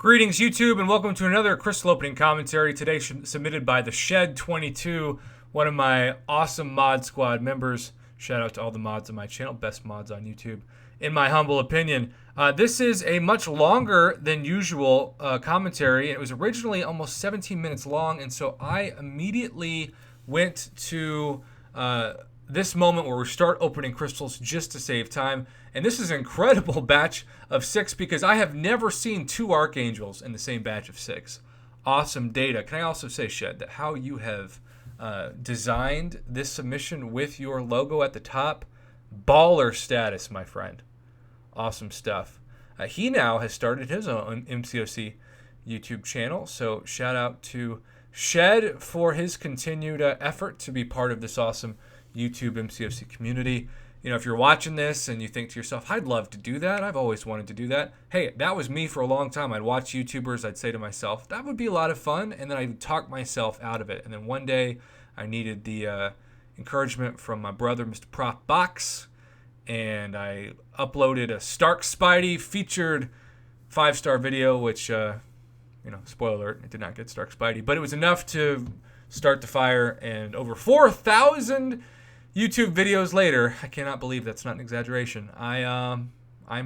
Greetings, YouTube, and welcome to another crystal opening commentary. Today submitted by the Shed22, one of my awesome mod squad members. Shout out to all the mods on my channel, best mods on YouTube, in my humble opinion. This is a much longer than usual commentary, and it was originally almost 17 minutes long, and so I immediately went to this moment where we start opening crystals just to save time. And this is an incredible batch of 6 because I have never seen 2 archangels in the same batch of 6. Awesome data. Can I also say, Shed, that how you have designed this submission with your logo at the top, baller status, my friend. Awesome stuff. He now has started his own MCOC YouTube channel, so shout out to Shed for his continued effort to be part of this awesome YouTube MCOC community. You know, if you're watching this and you think to yourself, I'd love to do that. I've always wanted to do that. Hey, that was me for a long time. I'd watch YouTubers. I'd say to myself, that would be a lot of fun. And then I'd talk myself out of it. And then one day I needed the encouragement from my brother, Mr. Prop Box. And I uploaded a Stark Spidey featured 5-star video, which, spoiler alert, it did not get Stark Spidey. But it was enough to start the fire. And over 4,000 YouTube videos later, I cannot believe that's not an exaggeration. I'm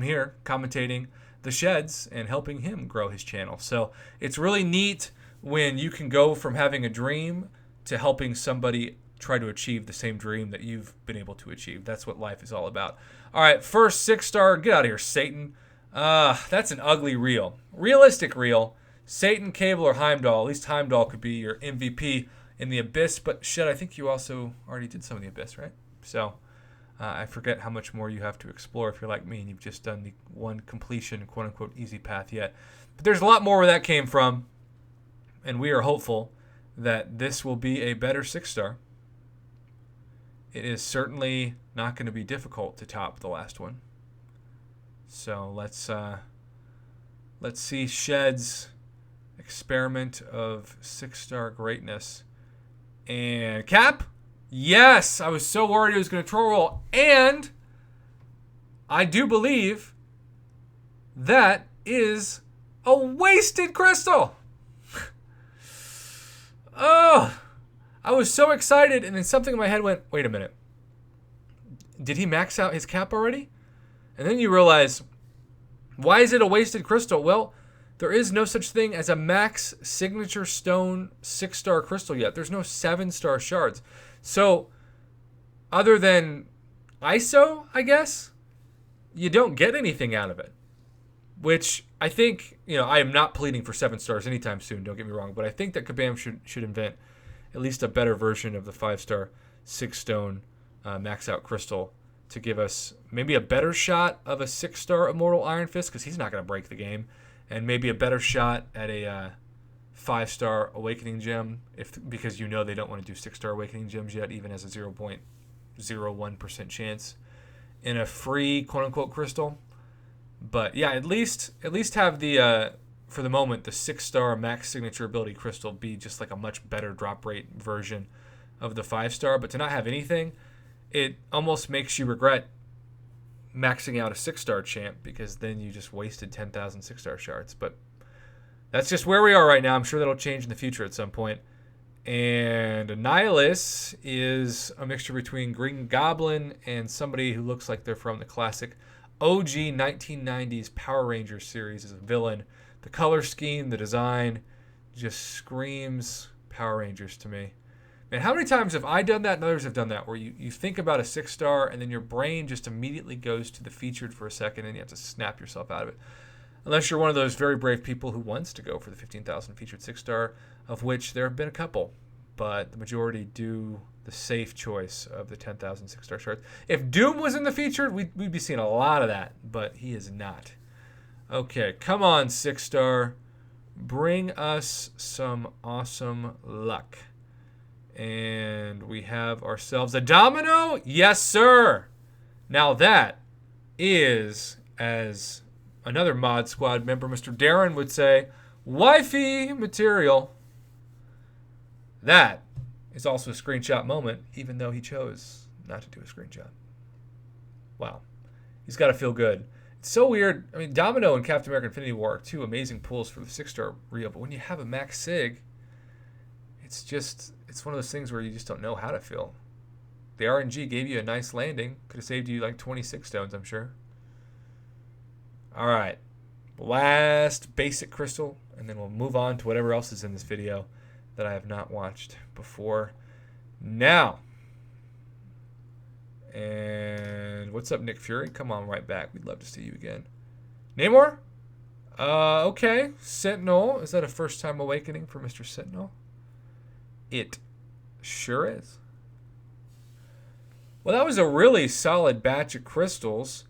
here commentating the Sheds and helping him grow his channel. So it's really neat when you can go from having a dream to helping somebody try to achieve the same dream that you've been able to achieve. That's what life is all about. All right, first 6-star. Get out of here, Satan. That's an ugly reel. Realistic reel. Satan, Cable, or Heimdall. At least Heimdall could be your MVP in the Abyss, but Shed, I think you also already did some of the Abyss, right? So I forget how much more you have to explore if you're like me and you've just done the one completion, quote-unquote, easy path yet. But there's a lot more where that came from, and we are hopeful that this will be a better 6-star. It is certainly not going to be difficult to top the last one. So let's see Shed's experiment of 6-star greatness. And Cap, yes, I was so worried it was going to troll roll. And I do believe that is a wasted crystal. Oh, I was so excited. And then something in my head went, wait a minute. Did he max out his Cap already? And then you realize, why is it a wasted crystal? Well, there is no such thing as a max signature stone 6-star crystal yet. There's no 7-star shards. So, other than ISO, I guess, you don't get anything out of it. Which I think, I am not pleading for 7 stars anytime soon, don't get me wrong. But I think that Kabam should invent at least a better version of the 5-star 6-stone max out crystal to give us maybe a better shot of a 6-star Immortal Iron Fist, because he's not going to break the game. And maybe a better shot at a 5-star Awakening Gem, because they don't want to do 6-star Awakening Gems yet, even as a 0.01% chance in a free quote-unquote crystal. But yeah, at least have the for the moment the 6-star max signature ability crystal be just like a much better drop rate version of the 5-star. But to not have anything, it almost makes you regret maxing out a 6-star champ, because then you just wasted 10,000 6-star shards. But that's just where we are right now. I'm sure that'll change in the future at some point. And Nihilus is a mixture between Green Goblin and somebody who looks like they're from the classic OG 1990s Power Rangers series as a villain. The color scheme, the design, just screams Power Rangers to me. Man, how many times have I done that and others have done that, where you think about a 6-star and then your brain just immediately goes to the featured for a second and you have to snap yourself out of it? Unless you're one of those very brave people who wants to go for the 15,000 featured 6-star, of which there have been a couple. But the majority do the safe choice of the 10,000 6-star shards. If Doom was in the featured, we'd be seeing a lot of that, but he is not. Okay, come on, 6-star. Bring us some awesome luck. And we have ourselves a domino. Yes, sir. Now that is, as another mod squad member, Mr. Darren, would say, wifey material. That is also a screenshot moment, even though he chose not to do a screenshot. Wow. He's got to feel good. so weird. I mean, Domino and Captain America Infinity War are two amazing pulls for the 6-star reel, but when you have a Max Sig, it's one of those things where you just don't know how to fill. The RNG gave you a nice landing. Could have saved you like 26 stones, I'm sure. All right. Last basic crystal, and then we'll move on to whatever else is in this video that I have not watched before now. And what's up, Nick Fury? Come on right back. We'd love to see you again. Namor? Okay. Sentinel. Is that a first-time awakening for Mr. Sentinel? It sure is. Well, that was a really solid batch of crystals.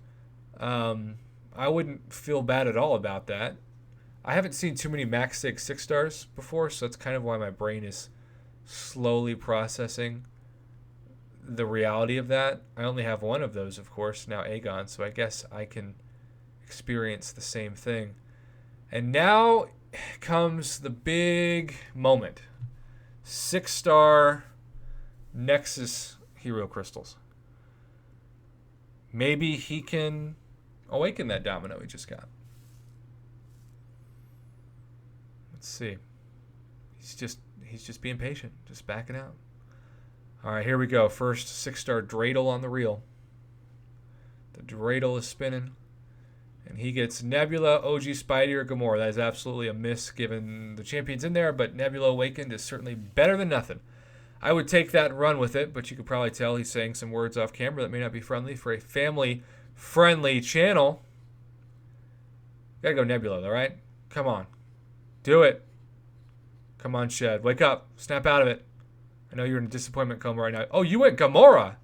I wouldn't feel bad at all about that. I haven't seen too many Max Sig 6-stars before, so that's kind of why my brain is slowly processing the reality of that. I only have one of those, of course, now Aegon, so I guess I can experience the same thing. And now comes the big moment. 6-star Nexus hero crystals. Maybe he can awaken that Domino he just got. Let's see. He's just being patient, just backing out. All right, here we go. First 6-star Dreidel on the reel. The Dreidel is spinning. And he gets Nebula, OG Spidey, or Gamora. That is absolutely a miss given the champion's in there, but Nebula Awakened is certainly better than nothing. I would take that and run with it, but you could probably tell he's saying some words off camera that may not be friendly for a family-friendly channel. Gotta go Nebula, though, right? Come on. Do it. Come on, Shed. Wake up. Snap out of it. I know you're in a disappointment coma right now. Oh, you went Gamora.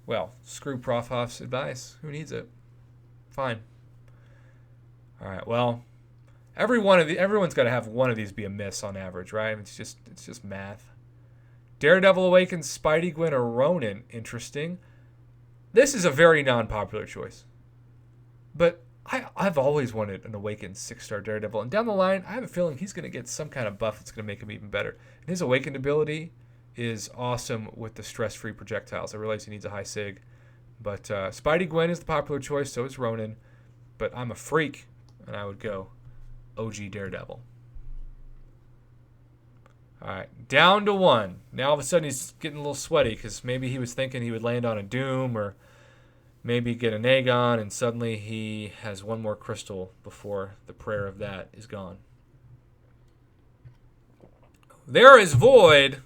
Well, screw Prof. Hoff's advice. Who needs it? Fine. All right. Well, everyone's got to have one of these be a miss on average, right? It's just math. Daredevil Awakens, Spidey, Gwen, or Ronin. Interesting. This is a very non-popular choice, but I've always wanted an Awakened 6-star Daredevil, and down the line, I have a feeling he's going to get some kind of buff that's going to make him even better. And his Awakened ability is awesome with the stress-free projectiles. I realize he needs a high sig, but Spidey Gwen is the popular choice, so is Ronin, but I'm a freak, and I would go OG Daredevil. All right, down to 1. Now all of a sudden he's getting a little sweaty because maybe he was thinking he would land on a Doom or maybe get an Aegon, and suddenly he has one more crystal before the prayer of that is gone. There is Void.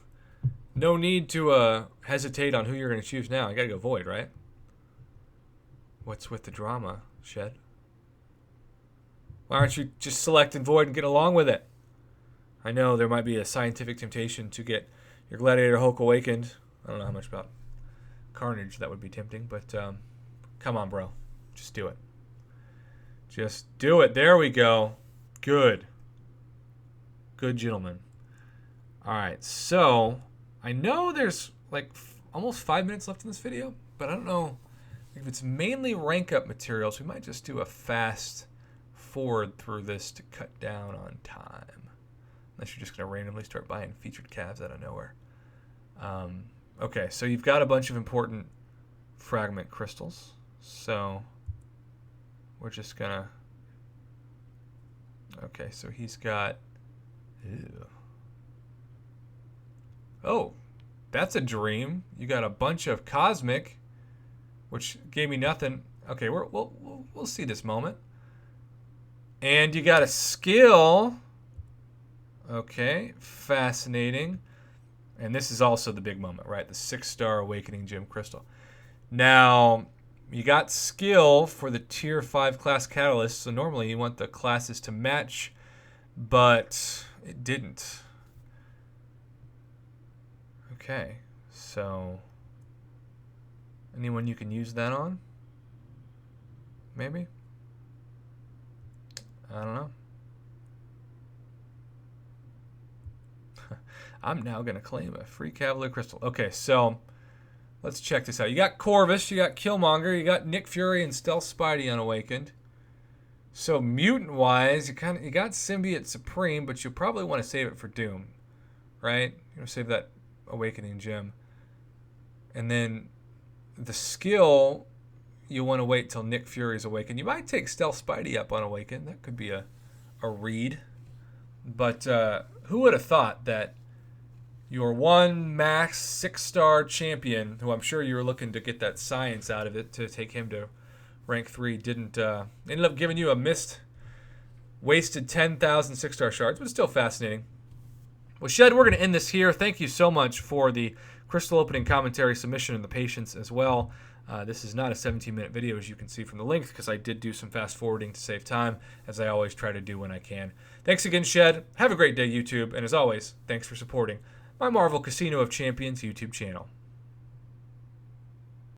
No need to hesitate on who you're going to choose now. You got to go Void, right? What's with the drama, Shed? Why aren't you just selecting Void and get along with it? I know there might be a scientific temptation to get your Gladiator Hulk awakened. I don't know how much about Carnage that would be tempting, but come on, bro. Just do it. Just do it. There we go. Good. Good, gentlemen. All right, so I know there's like almost 5 minutes left in this video, but I don't know if it's mainly rank up materials. We might just do a fast forward through this to cut down on time. Unless you're just going to randomly start buying featured calves out of nowhere. Okay, so you've got a bunch of important fragment crystals. So we're just going to... Okay, so he's got... Ew. Oh, that's a dream. You got a bunch of cosmic, which gave me nothing. Okay, we'll see this moment. And you got a skill... Okay, fascinating. And this is also the big moment, right? The 6-star Awakening Gem Crystal. Now, you got skill for the Tier 5 class catalyst, so normally you want the classes to match, but it didn't. Okay, so anyone you can use that on? Maybe? I don't know. I'm now going to claim a free Cavalier Crystal. Okay, so let's check this out. You got Corvus, you got Killmonger, you got Nick Fury and Stealth Spidey unawakened. So mutant-wise, you got Symbiote Supreme, but you probably want to save it for Doom, right? You want to save that Awakening Gem. And then the skill, you'll want to wait till Nick Fury's Awakened. You might take Stealth Spidey up on Awakened. That could be a read. But who would have thought that your one max 6-star champion, who I'm sure you were looking to get that science out of it to take him to rank 3, didn't ended up giving you a wasted 10,000 6-star shards, but still fascinating. Well, Shed, we're going to end this here. Thank you so much for the crystal opening commentary submission and the patience as well. This is not a 17-minute video, as you can see from the length, because I did do some fast forwarding to save time, as I always try to do when I can. Thanks again, Shed. Have a great day, YouTube. And as always, thanks for supporting my Marvel Casino of Champions YouTube channel.